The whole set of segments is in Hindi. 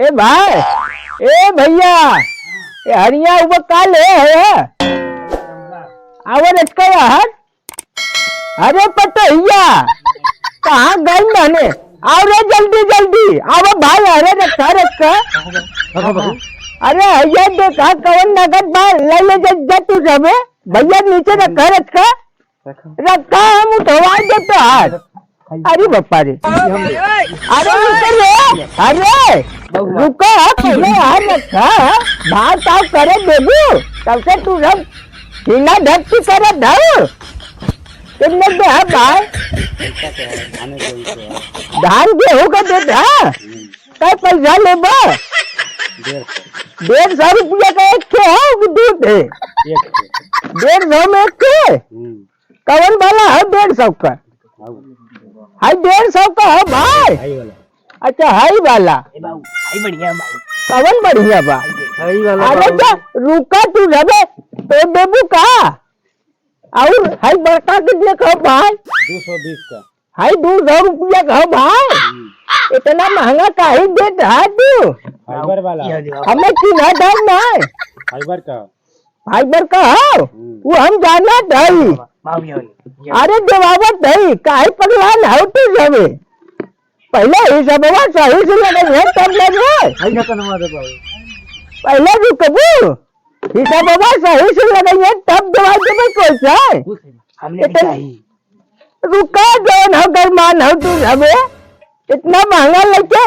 ए भाई, ए भैया, ए हरिया ऊपर का ले है? आवर अटका यार। अरे पटैया, कहाँ गई मैंने? आओ रे जल्दी जल्दी, आओ भाई, अरे रखा रखा। अरे भैया देखा कौन नगद बाल ले ले जा तू सबे। भैया नीचे रखा रखा रखा, हम उठवा देते हाथ। अरे बप्पा रे, अरे अरे रुको, पहले हाथ रखा भाव ताव करे देबू, तब से तू सब सीना धक्की करे धर। कितने दे है भाई? धान गेहूं का देता क्या पैसा ले? 150 रुपया का एक के है दूध है। 150 में एक के कवन वाला है? 150 का है? 150 का है भाई? अच्छा हाई वाला कवन बढ़िया बा? अरे क्या रुका तू रबे तो देबू का? और हाई बड़का कितने का भाई? 220 का। हाई 200 रुपया का भाई? इतना महंगा काहे देता है तू? फाइबर वाला हमें चिन्ह दाम ना है। फाइबर का फाइबर का है वो हम जाना दही। अरे देवावत दही काहे पगलान हो तू सबे? पहले ही सब सही से लगे तब लगे। पहले भी कबू हिसाब सही से लगाइए तब दवा देवे कैसा? रुका जौन हो गरमान हो तू सबे, इतना महंगा लेके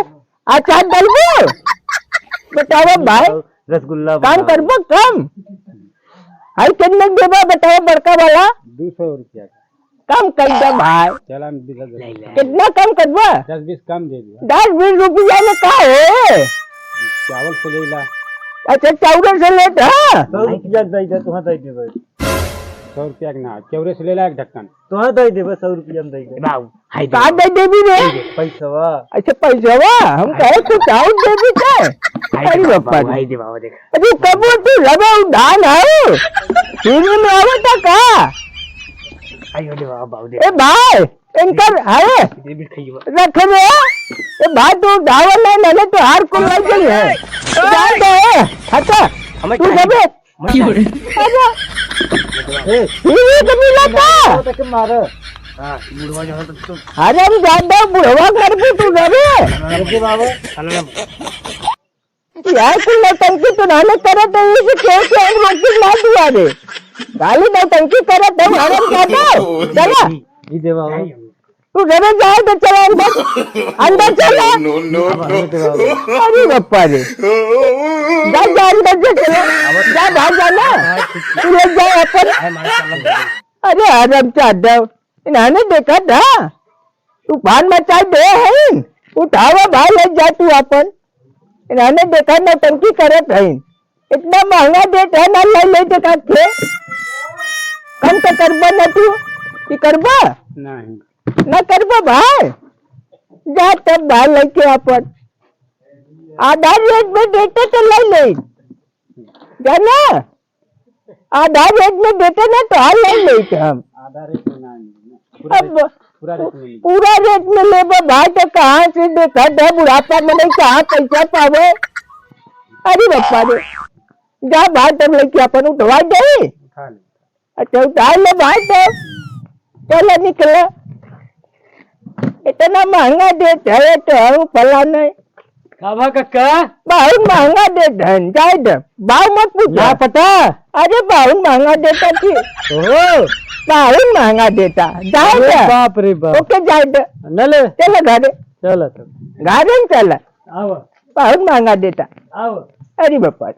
अचार डलबो? बताओ भाई, रसगुल्ला काम करबो कम? हाई कितने देबो बताओ? बड़का वाला 200 रुपया कम कर दे भाई। चला कितना कम करबो? 10-20 कम दे दिया। 10-20 रुपया में का है? चावल से ले ला। अच्छा चावल से लेता? 100 रुपया दे दे, तुहा दे देबे। 100 रुपया के ना चौरे से ले ला एक ढक्कन, तुहा दे देबे। 100 रुपया में दे दे बाबू। हाय का दे देबी रे? पैसावा। अच्छा पैसावा हम कहे तू चावल देबी के? अरे बापा हाय दे बाबू देख। अरे कब तू लबे उधान है फिर में आवता का? आयो दे बाबू दे। ए भाई इनकर है रख रे। ए भाई तू धावल नहीं तो हार को लग गई है। जा दे अच्छा तू सबे अरे ये कभी लगा तो मार। हां बुढ़वा जो तो अरे हम ज्यादा बुढ़वा कर भी तू सबे। अरे बाबू यार तू नौटंकी तो नाने करे तो इसे कैसे हम रोकी ना दिया रे? गाली नौटंकी करे तो हरम का दो चला ई दे बाबू। तू घर जाए तो चला अंदर चला। अरे बप्पा रे जा अंदर से चला, जा बाहर जाना तू ले जा अपन। अरे हरम चादव इन्होंने देखा था तूफान मचा दे है। उठावा भाई ले जा तू अपन। इन्होंने देखा नौटंकी करत है। इतना महंगा देता है ना ले ले देखा थे। कम तो करबा ना तू की करबा नहीं ना करबा भाई? जा तब भाई लेके अपन आधा रेट में देते तो ले ले जाना। आधा रेट में देते ना तो हाल ले लेते हम। आधा रेट में नहीं पूरा रेट में ले भाई तो कहाँ से देखा था? बुढ़ापा में नहीं कहाँ पैसा पावे? अरे बप्पा रे जा भाई तब लेके अपन उठवा दे। अच्छा उठा ले भाई तो चलो निकले। इतना महंगा देते है तो हम फला नहीं काबा काका बहुत महंगा देते हैं। जाए दे भाव मत पूछा पता। अरे बहुत महंगा देता थी बहुत महंगा देता। जाए दे बाप रे बाप। ओके जाए दे ले चलो घरे चलो तब घरे चल आओ बहुत महंगा देता। आओ। अरे बापा